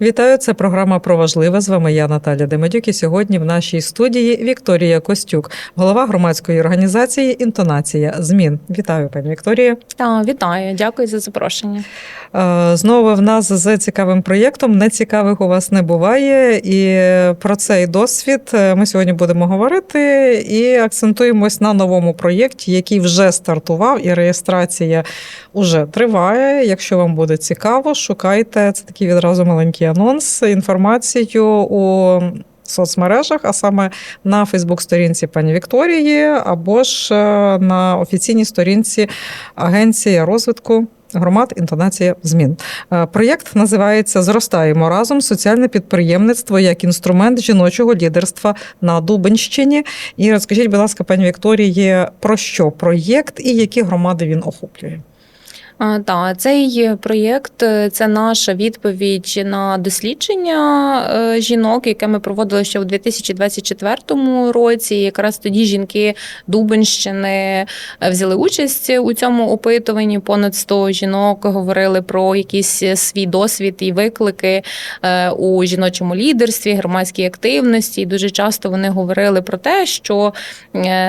Вітаю, це програма «Про важливе». З вами я, Наталя Демедюк, і сьогодні в нашій студії Вікторія Костюк, голова громадської організації «Інтонація змін». Вітаю, пані Вікторія. Вітаю, дякую за запрошення. Знову в нас з цікавим проєктом. Нецікавих у вас не буває. І про цей досвід ми сьогодні будемо говорити і акцентуємось на новому проєкті, який вже стартував, і реєстрація вже триває. Якщо вам буде цікаво, шукайте, це такий відразу маленький анонс, інформацію у соцмережах, а саме на Фейсбук-сторінці пані Вікторії, або ж на офіційній сторінці Агенції розвитку громад «Інтонація змін». Проєкт називається «Зростаємо разом. Соціальне підприємництво як інструмент жіночого лідерства на Дубенщині». І розкажіть, будь ласка, пані Вікторії, про що проєкт і які громади він охоплює? Так, цей проєкт – це наша відповідь на дослідження жінок, яке ми проводили ще у 2024 році. Якраз тоді жінки Дубенщини взяли участь у цьому опитуванні. Понад 100 жінок говорили про якийсь свій досвід і виклики у жіночому лідерстві, громадській активності. І дуже часто вони говорили про те, що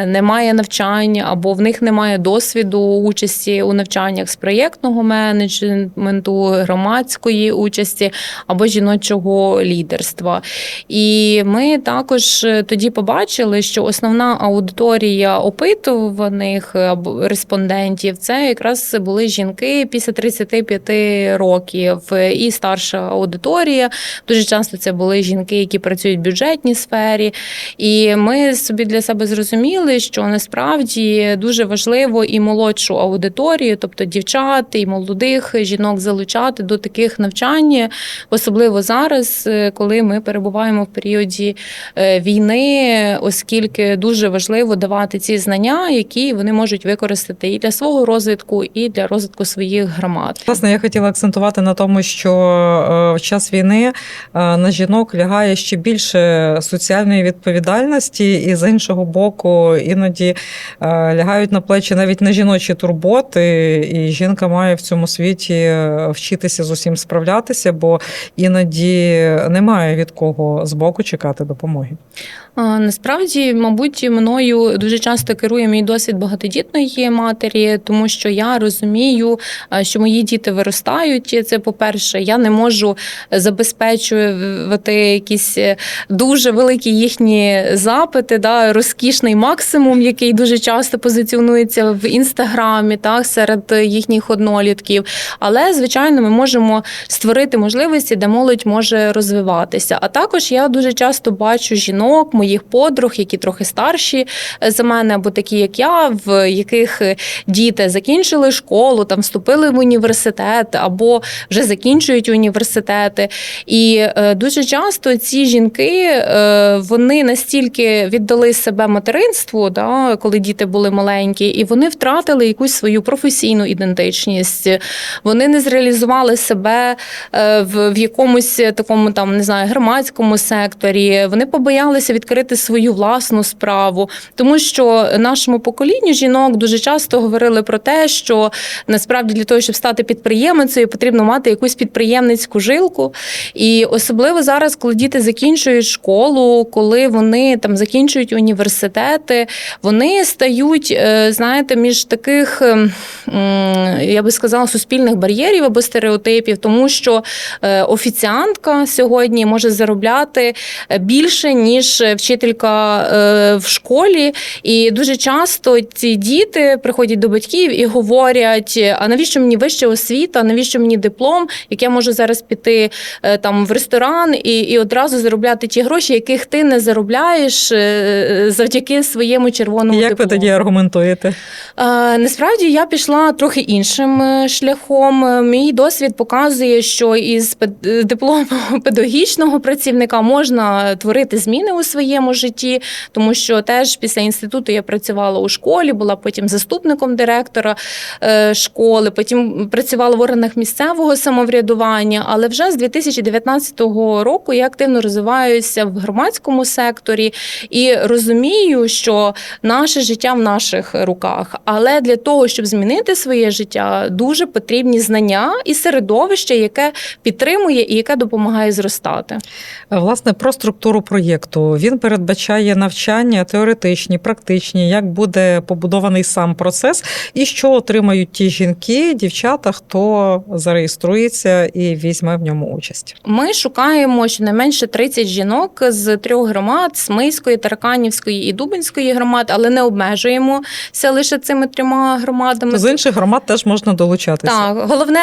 немає навчань або в них немає досвіду участі у навчаннях з проєктного менеджменту, громадської участі або жіночого лідерства. І ми також тоді побачили, що основна аудиторія опитуваних респондентів – це якраз були жінки після 35 років і старша аудиторія. Дуже часто це були жінки, які працюють в бюджетній сфері. І ми собі для себе зрозуміли, що насправді дуже важливо і молодшу аудиторію, тобто дівчат, і молодих жінок залучати до таких навчань, особливо зараз, коли ми перебуваємо в періоді війни, оскільки дуже важливо давати ці знання, які вони можуть використати і для свого розвитку, і для розвитку своїх громад. Власне, я хотіла акцентувати на тому, що в час війни на жінок лягає ще більше соціальної відповідальності, і з іншого боку іноді лягають на плечі навіть не жіночі турботи, і жінка має в цьому світі вчитися з усім справлятися, бо іноді немає від кого збоку чекати допомоги. Насправді, мабуть, мною дуже часто керує мій досвід багатодітної матері, тому що я розумію, що мої діти виростають. Це, по-перше, я не можу забезпечувати якісь дуже великі їхні запити, розкішний максимум, який дуже часто позиціонується в Інстаграмі, серед їхніх однолітків. Але, звичайно, ми можемо створити можливості, де молодь може розвиватися. А також я дуже часто бачу жінок, моїх подруг, які трохи старші за мене, або такі, як я, в яких діти закінчили школу, вступили в університет, або вже закінчують університети. І дуже часто ці жінки, вони настільки віддали себе материнству, коли діти були маленькі, і вони втратили якусь свою професійну ідентичність. Вони не зреалізували себе в якомусь такому, громадському секторі. Вони побоялися відкрити свою власну справу. Тому що нашому поколінню жінок дуже часто говорили про те, що насправді для того, щоб стати підприємницею, потрібно мати якусь підприємницьку жилку. І особливо зараз, коли діти закінчують школу, коли вони закінчують університети, вони стають, між таких, я би сказала, суспільних бар'єрів або стереотипів, тому що офіціантка сьогодні може заробляти більше, ніж вчителька в школі. І дуже часто ці діти приходять до батьків і говорять, а навіщо мені вища освіта, навіщо мені диплом, як я можу зараз піти в ресторан і одразу заробляти ті гроші, яких ти не заробляєш завдяки своєму червоному диплому. Як ви тоді аргументуєте? Насправді я пішла трохи іншим шляхом. Мій досвід показує, що із дипломом педагогічного працівника можна творити зміни у своєму житті, тому що теж після інституту я працювала у школі, була потім заступником директора школи, потім працювала в органах місцевого самоврядування, але вже з 2019 року я активно розвиваюся в громадському секторі і розумію, що наше життя в наших руках. Але для того, щоб змінити своє життя, середовища, дуже потрібні знання і середовище, яке підтримує і яке допомагає зростати. Власне, про структуру проєкту. Він передбачає навчання теоретичні, практичні, як буде побудований сам процес і що отримають ті жінки, дівчата, хто зареєструється і візьме в ньому участь. Ми шукаємо щонайменше 30 жінок з 3 громад – Смийської, Тараканівської і Дубинської громад, але не обмежуємося лише цими 3 громадами. З інших громад теж можна долучатися. Так, головне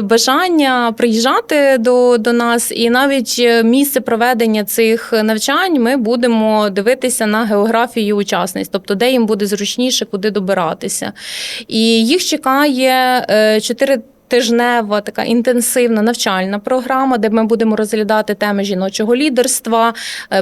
бажання приїжджати до нас, і навіть місце проведення цих навчань ми будемо дивитися на географію учасниць, тобто де їм буде зручніше, куди добиратися. І їх чекає 4-тижнева така інтенсивна навчальна програма, де ми будемо розглядати теми жіночого лідерства,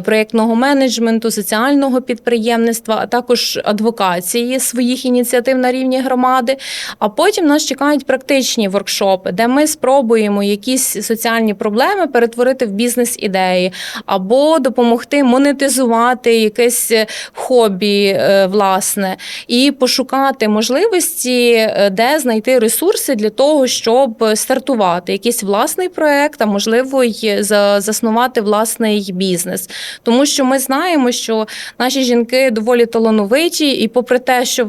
проєктного менеджменту, соціального підприємництва, а також адвокації своїх ініціатив на рівні громади. А потім нас чекають практичні воркшопи, де ми спробуємо якісь соціальні проблеми перетворити в бізнес-ідеї або допомогти монетизувати якесь хобі власне і пошукати можливості, де знайти ресурси для того, щоб стартувати якийсь власний проект, а можливо й заснувати власний бізнес. Тому що ми знаємо, що наші жінки доволі талановиті, і попри те, що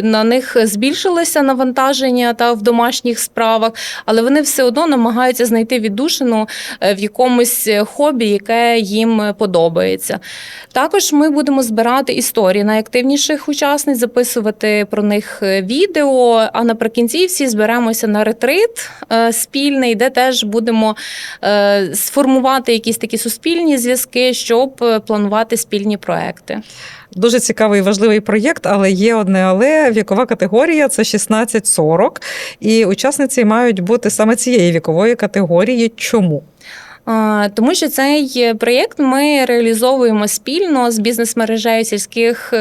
на них збільшилося навантаження в домашніх справах, але вони все одно намагаються знайти віддушину в якомусь хобі, яке їм подобається. Також ми будемо збирати історії найактивніших учасниць, записувати про них відео, а наприкінці всі зберемося на ретрит спільний, де теж будемо сформувати якісь такі суспільні зв'язки, щоб планувати спільні проекти. Дуже цікавий і важливий проєкт, але є одне але. Вікова категорія – це 16-40. І учасниці мають бути саме цієї вікової категорії. Чому? Тому що цей проєкт ми реалізовуємо спільно з бізнес-мережею сільських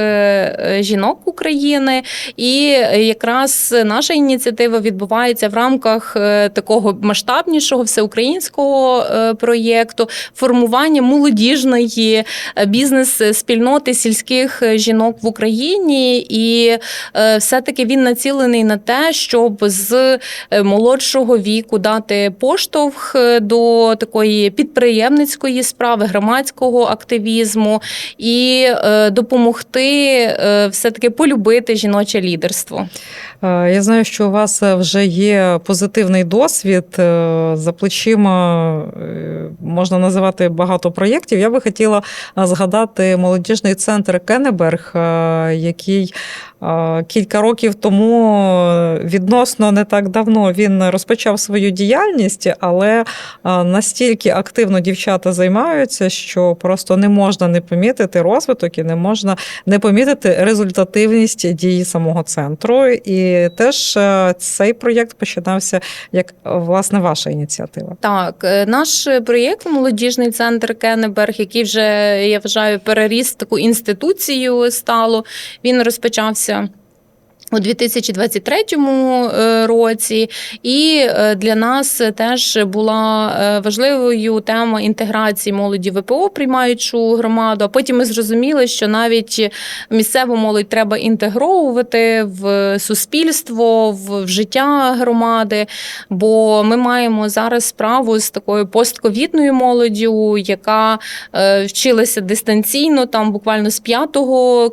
жінок України, і якраз наша ініціатива відбувається в рамках такого масштабнішого всеукраїнського проєкту формування молодіжної бізнес-спільноти сільських жінок в Україні, і все-таки він націлений на те, щоб з молодшого віку дати поштовх до такої підприємницької справи, громадського активізму і допомогти все-таки полюбити жіноче лідерство. Я знаю, що у вас вже є позитивний досвід, за плечима можна називати багато проєктів. Я би хотіла згадати молодіжний центр Кеннеберг, який кілька років тому, відносно не так давно, він розпочав свою діяльність, але настільки активно дівчата займаються, що просто не можна не помітити розвиток і не можна не помітити результативність дії самого центру. І теж цей проєкт починався як, власне, ваша ініціатива. Так, наш проєкт «Молодіжний центр Кеннеберг», який вже, я вважаю, переріс таку інституцію стало, він розпочався у 2023 році, і для нас теж була важливою тема інтеграції молоді в ВПО, приймаючу громаду. А потім ми зрозуміли, що навіть місцеву молодь треба інтегровувати в суспільство, в життя громади, бо ми маємо зараз справу з такою постковідною молоддю, яка вчилася дистанційно, там буквально з 5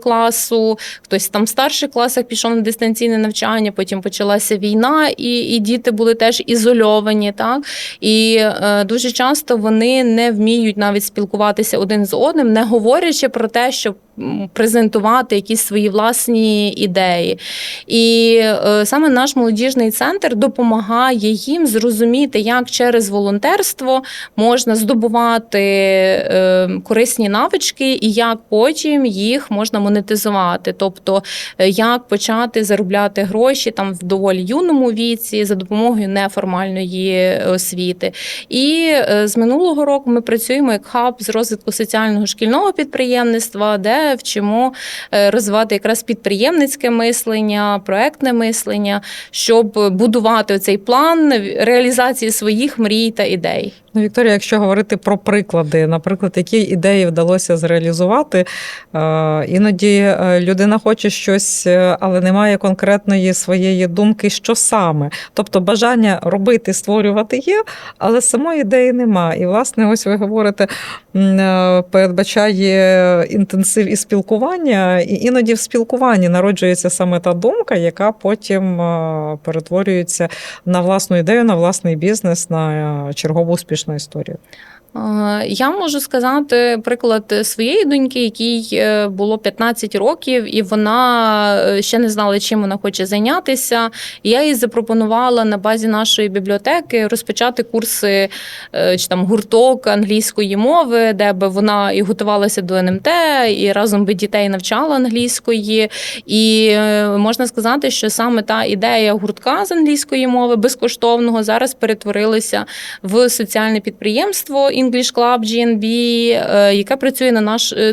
класу, хтось там в старших класах пішов на дистанційне навчання, потім почалася війна, і діти були теж ізольовані. Так? І дуже часто вони не вміють навіть спілкуватися один з одним, не говорячи про те, що презентувати якісь свої власні ідеї. І саме наш молодіжний центр допомагає їм зрозуміти, як через волонтерство можна здобувати корисні навички і як потім їх можна монетизувати. Тобто, як почати заробляти гроші там в доволі юному віці за допомогою неформальної освіти. І з минулого року ми працюємо як хаб з розвитку соціального шкільного підприємництва, де вчимо розвивати якраз підприємницьке мислення, проектне мислення, щоб будувати цей план реалізації своїх мрій та ідей. Ну, Вікторія, якщо говорити про приклади, наприклад, які ідеї вдалося зреалізувати, іноді людина хоче щось, але не має конкретної своєї думки, що саме. Тобто бажання робити, створювати є, але самої ідеї нема. І, власне, ось ви говорите, передбачає інтенсив і спілкування, і іноді в спілкуванні народжується саме та думка, яка потім перетворюється на власну ідею, на власний бізнес, на чергову успішну історію. Я можу сказати приклад своєї доньки, якій було 15 років, і вона ще не знала, чим вона хоче зайнятися. І я їй запропонувала на базі нашої бібліотеки розпочати курси чи там гурток англійської мови, де би вона і готувалася до НМТ, і разом би дітей навчала англійської. І можна сказати, що саме та ідея гуртка з англійської мови безкоштовного зараз перетворилася в соціальне підприємство English Club GNB, яке працює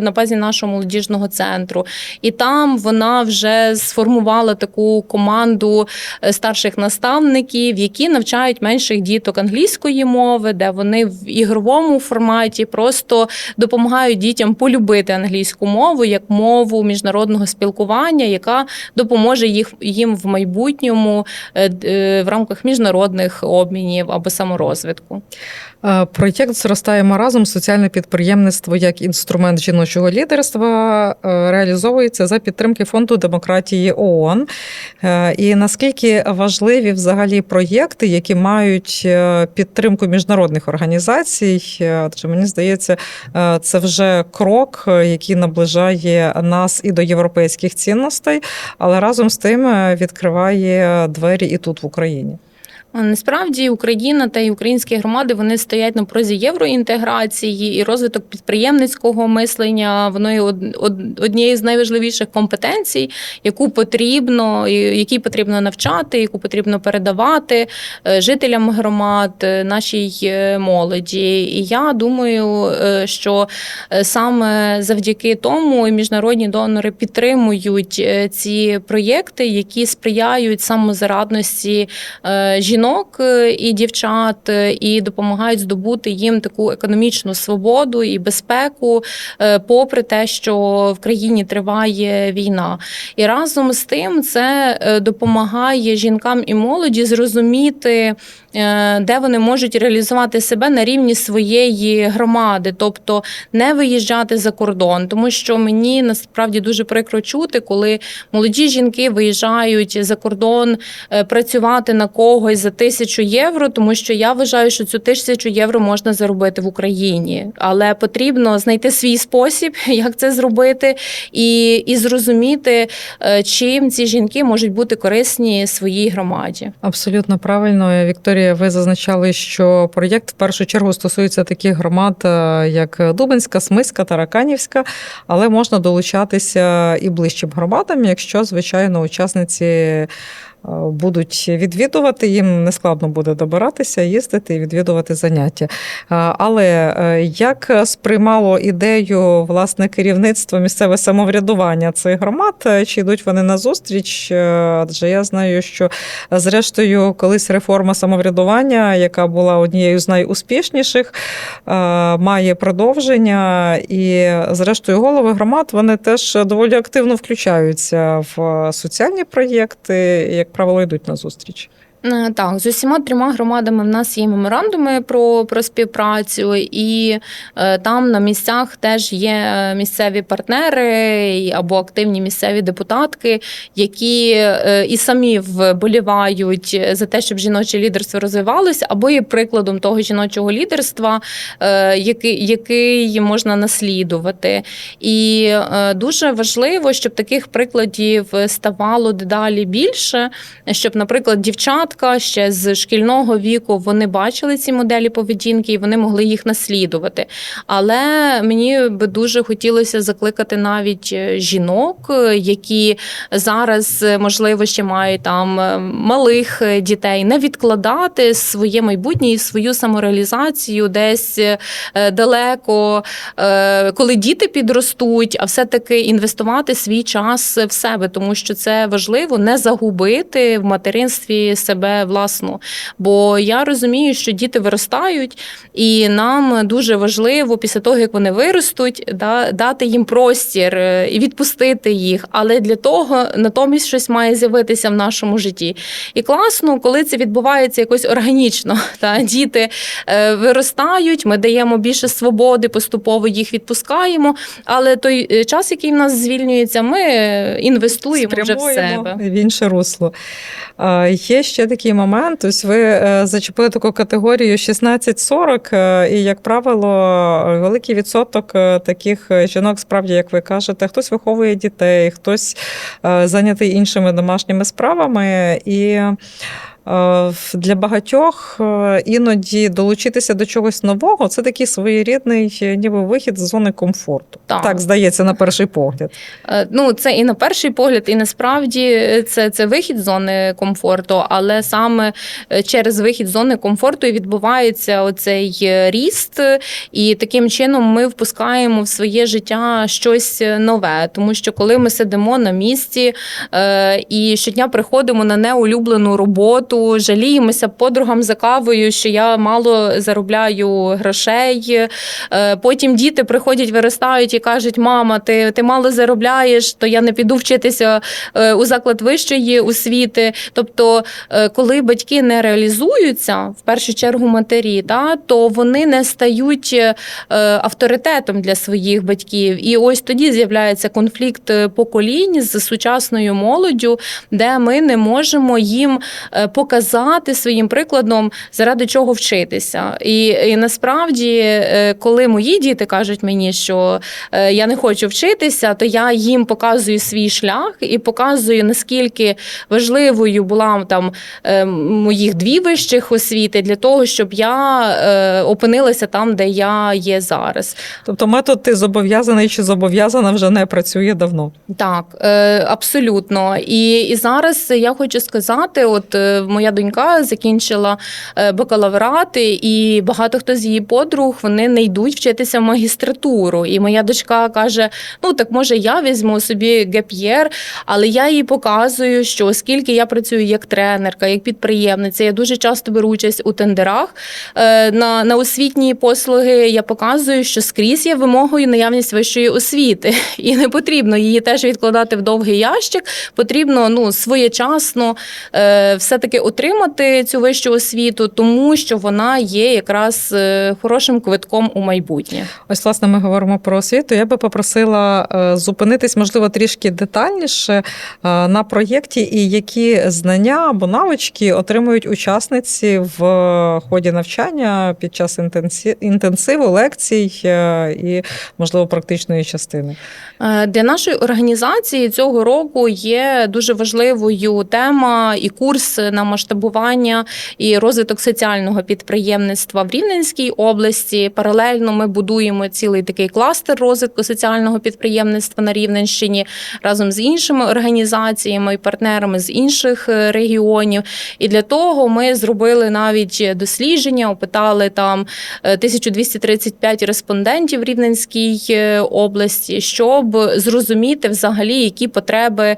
на базі нашого молодіжного центру. І там вона вже сформувала таку команду старших наставників, які навчають менших діток англійської мови, де вони в ігровому форматі просто допомагають дітям полюбити англійську мову як мову міжнародного спілкування, яка допоможе їм в майбутньому в рамках міжнародних обмінів або саморозвитку. Проєкт «Зростаємо разом. Соціальне підприємництво як інструмент жіночого лідерства» реалізовується за підтримки Фонду демократії ООН. І наскільки важливі взагалі проєкти, які мають підтримку міжнародних організацій, адже мені здається, це вже крок, який наближає нас і до європейських цінностей, але разом з тим відкриває двері і тут в Україні. Насправді Україна та й українські громади, вони стоять на прозі євроінтеграції, і розвиток підприємницького мислення, воно є однією з найважливіших компетенцій, якій потрібно навчати, яку потрібно передавати жителям громад, нашій молоді. І я думаю, що саме завдяки тому міжнародні донори підтримують ці проєкти, які сприяють самозарадності жінок і дівчат, і допомагають здобути їм таку економічну свободу і безпеку, попри те, що в країні триває війна. І разом з тим це допомагає жінкам і молоді зрозуміти, де вони можуть реалізувати себе на рівні своєї громади, тобто не виїжджати за кордон. Тому що мені насправді дуже прикро чути, коли молоді жінки виїжджають за кордон працювати на когось за 1000 євро, тому що я вважаю, що цю 1000 євро можна заробити в Україні. Але потрібно знайти свій спосіб, як це зробити, і зрозуміти, чим ці жінки можуть бути корисні своїй громаді. Абсолютно правильно, Вікторія. Ви зазначали, що проєкт в першу чергу стосується таких громад, як Дубенська, Смиська, Тараканівська, але можна долучатися і ближчим громадам, якщо, звичайно, учасниці будуть відвідувати, їм нескладно буде добиратися, їздити і відвідувати заняття. Але як сприймало ідею, власне, керівництво, місцеве самоврядування цих громад? Чи йдуть вони на зустріч? Адже я знаю, що, зрештою, колись реформа самоврядування, яка була однією з найуспішніших, має продовження, і, зрештою, голови громад, вони теж доволі активно включаються в соціальні проєкти, як правило, йдуть на зустріч. Так, з усіма 3 громадами в нас є меморандуми про співпрацю, і там на місцях теж є місцеві партнери або активні місцеві депутатки, які і самі вболівають за те, щоб жіноче лідерство розвивалося, або є прикладом того жіночого лідерства, який можна наслідувати. І дуже важливо, щоб таких прикладів ставало дедалі більше, щоб, наприклад, дівчатки підлітка, ще з шкільного віку вони бачили ці моделі поведінки і вони могли їх наслідувати. Але мені би дуже хотілося закликати навіть жінок, які зараз, можливо, ще мають там малих дітей, не відкладати своє майбутнє і свою самореалізацію десь далеко, коли діти підростуть, а все-таки інвестувати свій час в себе, тому що це важливо не загубити в материнстві себе власну. Бо я розумію, що діти виростають, і нам дуже важливо після того, як вони виростуть, дати їм простір і відпустити їх. Але для того натомість щось має з'явитися в нашому житті. І класно, коли це відбувається якось органічно. Діти виростають, ми даємо більше свободи, поступово їх відпускаємо, але той час, який в нас звільнюється, ми інвестуємо вже в себе. В інше русло. Є ще такий момент, ось ви зачепили таку категорію 16-40, і, як правило, великий відсоток таких жінок, справді, як ви кажете, хтось виховує дітей, хтось зайнятий іншими домашніми справами, і для багатьох іноді долучитися до чогось нового – це такий своєрідний ніби вихід з зони комфорту. Так, здається, на перший погляд. Це і на перший погляд, і насправді це вихід з зони комфорту, але саме через вихід з зони комфорту і відбувається оцей ріст, і таким чином ми впускаємо в своє життя щось нове. Тому що коли ми сидимо на місці і щодня приходимо на неулюблену роботу, жаліємося подругам за кавою, що я мало заробляю грошей. Потім діти приходять, виростають і кажуть: мама, ти мало заробляєш, то я не піду вчитися у заклад вищої освіти. Тобто, коли батьки не реалізуються, в першу чергу матері, то вони не стають авторитетом для своїх батьків. І ось тоді з'являється конфлікт поколінь з сучасною молоддю, де ми не можемо їм показати своїм прикладом, заради чого вчитися. І насправді, коли мої діти кажуть мені, що я не хочу вчитися, то я їм показую свій шлях і показую, наскільки важливою була там моїх 2 вищих освіти для того, щоб я опинилася там, де я є зараз. Тобто метод «ти зобов'язаний чи зобов'язана» вже не працює давно. Так, абсолютно. І зараз я хочу сказати, от моя донька закінчила бакалаврат, і багато хто з її подруг, вони не йдуть вчитися в магістратуру. І моя дочка каже: так може я візьму собі геп-єр, але я їй показую, що оскільки я працюю як тренерка, як підприємниця, я дуже часто беру участь у тендерах на освітні послуги, я показую, що скрізь є вимогою наявність вищої освіти. І не потрібно її теж відкладати в довгий ящик, потрібно своєчасно все-таки отримати цю вищу освіту, тому що вона є якраз хорошим квитком у майбутнє. Ось, власне, ми говоримо про освіту. Я би попросила зупинитись, можливо, трішки детальніше на проєкті і які знання або навички отримують учасниці в ході навчання під час інтенсиву, лекцій і, можливо, практичної частини. Для нашої організації цього року є дуже важливою тема і курс на масштабування і розвиток соціального підприємництва в Рівненській області. Паралельно ми будуємо цілий такий кластер розвитку соціального підприємництва на Рівненщині разом з іншими організаціями і партнерами з інших регіонів. І для того ми зробили навіть дослідження, опитали там 1235 респондентів в Рівненській області, щоб зрозуміти взагалі, які потреби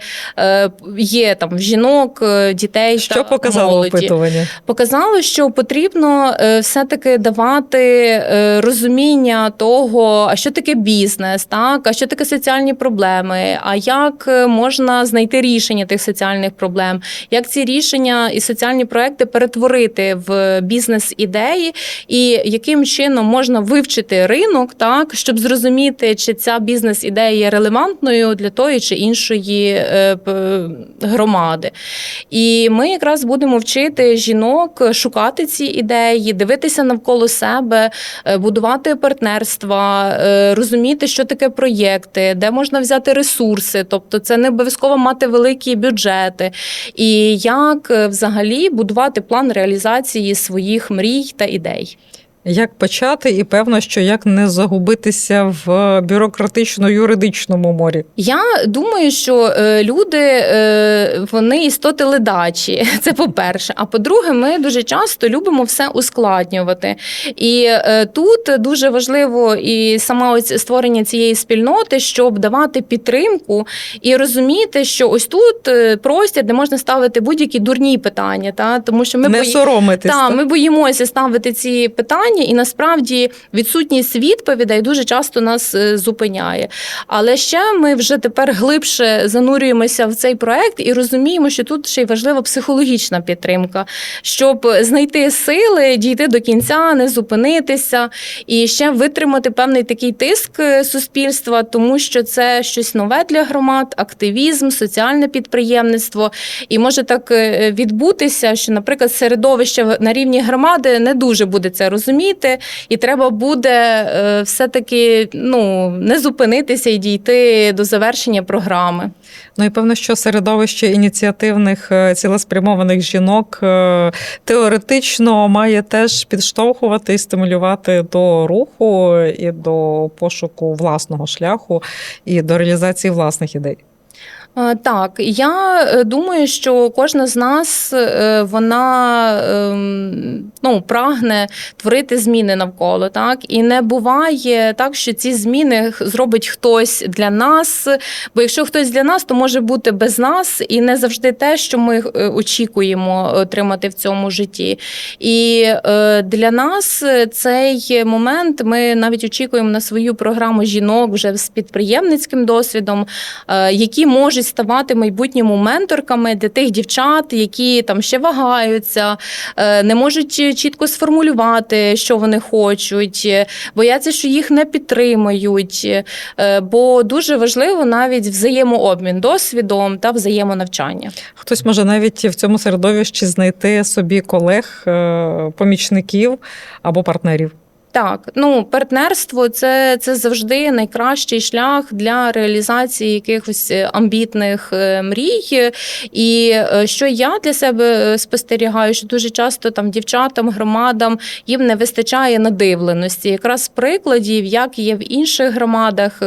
є там в жінок, дітей та молоді. Що показало опитування? Показало, що потрібно все-таки давати розуміння того, а що таке бізнес, так, а що таке соціальні проблеми, а як можна знайти рішення тих соціальних проблем, як ці рішення і соціальні проекти перетворити в бізнес-ідеї, і яким чином можна вивчити ринок, так, щоб зрозуміти, чи ця бізнес-ідея є релевантною для тої чи іншої громади. І ми якраз будемо вчити жінок шукати ці ідеї, дивитися навколо себе, будувати партнерства, розуміти, що таке проєкти, де можна взяти ресурси, тобто це не обов'язково мати великі бюджети, і як взагалі будувати план реалізації своїх мрій та ідей. Як почати, і певно, що як не загубитися в бюрократично-юридичному морі? Я думаю, що люди, вони істоти ледачі, це по-перше. А по-друге, ми дуже часто любимо все ускладнювати. І тут дуже важливо і саме ось створення цієї спільноти, щоб давати підтримку і розуміти, що ось тут простір, де можна ставити будь-які дурні питання. Та? Тому що ми соромитись. Ми боїмося ставити ці питання, і насправді відсутність відповідей дуже часто нас зупиняє. Але ще ми вже тепер глибше занурюємося в цей проект і розуміємо, що тут ще й важлива психологічна підтримка, щоб знайти сили, дійти до кінця, не зупинитися і ще витримати певний такий тиск суспільства, тому що це щось нове для громад, активізм, соціальне підприємництво. І може так відбутися, що, наприклад, середовище на рівні громади не дуже буде це розуміти, і треба буде все-таки не зупинитися і дійти до завершення програми. Ну і певно, що середовище ініціативних цілеспрямованих жінок теоретично має теж підштовхувати і стимулювати до руху і до пошуку власного шляху і до реалізації власних ідей. Так, я думаю, що кожна з нас, вона прагне творити зміни навколо, так? І не буває так, що ці зміни зробить хтось для нас, бо якщо хтось для нас, то може бути без нас і не завжди те, що ми очікуємо отримати в цьому житті. І для нас цей момент, ми навіть очікуємо на свою програму жінок вже з підприємницьким досвідом, які можуть ставати в майбутньому менторками для тих дівчат, які там ще вагаються, не можуть чітко сформулювати, що вони хочуть, бояться, що їх не підтримають. Бо дуже важливо навіть взаємообмін досвідом та взаємонавчання. Хтось може навіть в цьому середовищі знайти собі колег, помічників або партнерів. Так, партнерство це завжди найкращий шлях для реалізації якихось амбітних мрій. І що я для себе спостерігаю, що дуже часто там дівчатам, громадам їм не вистачає надивленості. Якраз прикладів, як є в інших громадах,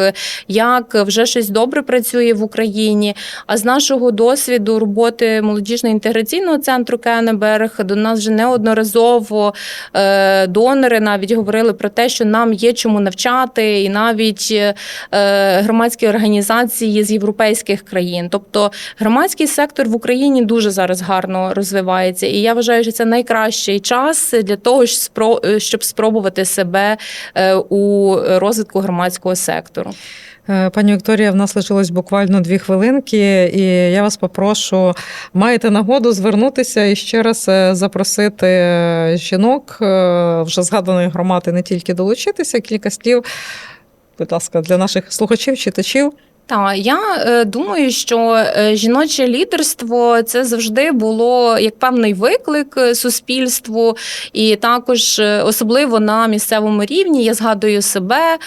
як вже щось добре працює в Україні. А з нашого досвіду роботи молодіжно-інтеграційного центру Кеннеберг до нас вже неодноразово донори навіть говорили про те, що нам є чому навчати, і навіть громадські організації з європейських країн. Тобто громадський сектор в Україні дуже зараз гарно розвивається. І я вважаю, що це найкращий час для того, щоб спробувати себе у розвитку громадського сектору. Пані Вікторія, в нас лишилось буквально 2 хвилинки, і я вас попрошу, маєте нагоду звернутися і ще раз запросити жінок вже згаданої громади не тільки долучитися, кілька слів, будь ласка, для наших слухачів, читачів. Так, я думаю, що жіноче лідерство – це завжди було як певний виклик суспільству, і також особливо на місцевому рівні. Я згадую себе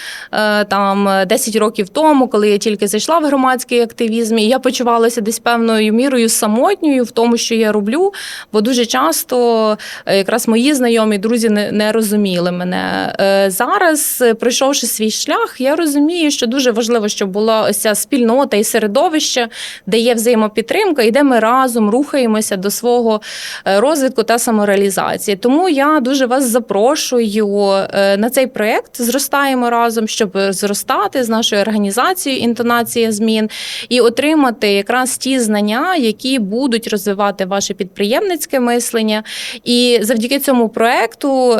там 10 років тому, коли я тільки зайшла в громадський активізм, і я почувалася десь певною мірою самотньою в тому, що я роблю, бо дуже часто якраз мої знайомі, друзі не розуміли мене. Зараз, пройшовши свій шлях, я розумію, що дуже важливо, щоб була ось ця спільнота і середовище, де є взаємопідтримка і де ми разом рухаємося до свого розвитку та самореалізації. Тому я дуже вас запрошую на цей проєкт «Зростаємо разом», щоб зростати з нашою організацією «Інтонація змін» і отримати якраз ті знання, які будуть розвивати ваше підприємницьке мислення. І завдяки цьому проєкту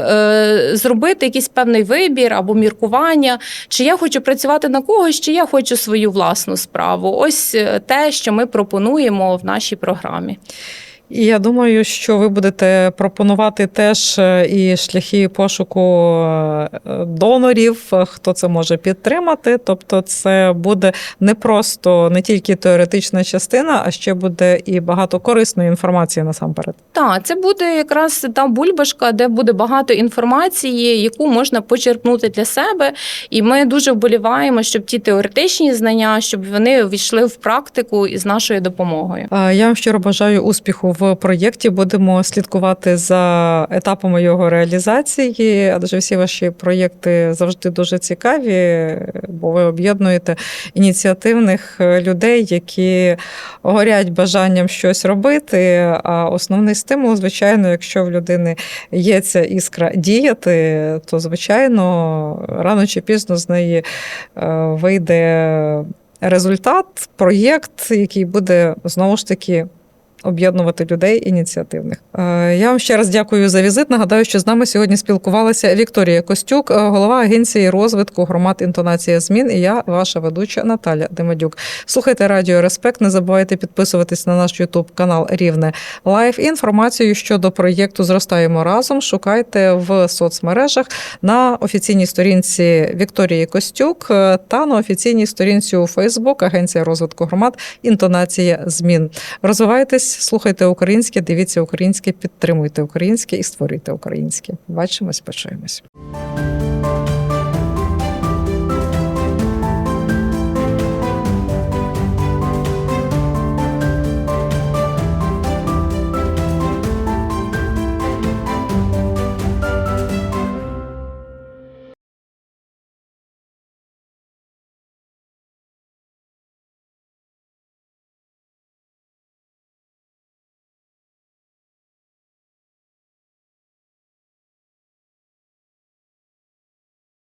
зробити якийсь певний вибір або міркування, чи я хочу працювати на когось, чи я хочу свою власну справу. Ось те, що ми пропонуємо в нашій програмі. І я думаю, що ви будете пропонувати теж і шляхи пошуку донорів, хто це може підтримати. Тобто це буде не тільки теоретична частина, а ще буде і багато корисної інформації насамперед. Так, це буде якраз та бульбашка, де буде багато інформації, яку можна почерпнути для себе. І ми дуже вболіваємо, щоб ті теоретичні знання, щоб вони ввійшли в практику із нашою допомогою. Я вам щиро бажаю успіху в проєкті. Будемо слідкувати за етапами його реалізації, адже всі ваші проєкти завжди дуже цікаві, бо ви об'єднуєте ініціативних людей, які горять бажанням щось робити. А основний стимул, звичайно, якщо в людини є ця іскра діяти, то, звичайно, рано чи пізно з неї вийде результат, проєкт, який буде, знову ж таки, об'єднувати людей ініціативних. Я вам ще раз дякую за візит. Нагадаю, що з нами сьогодні спілкувалася Вікторія Костюк, голова Агенції розвитку громад «Інтонація змін», і я, ваша ведуча Наталя Демидюк. Слухайте Радіо Респект, не забувайте підписуватись на наш YouTube-канал «Рівне Лайв». Інформацію щодо проєкту «Зростаємо разом» шукайте в соцмережах на офіційній сторінці Вікторії Костюк та на офіційній сторінці у Фейсбук Агенція розвитку громад «Інтонація змін». Розвивайтесь, слухайте українське, дивіться українське, підтримуйте українське і створюйте українське. Бачимось, почуємось.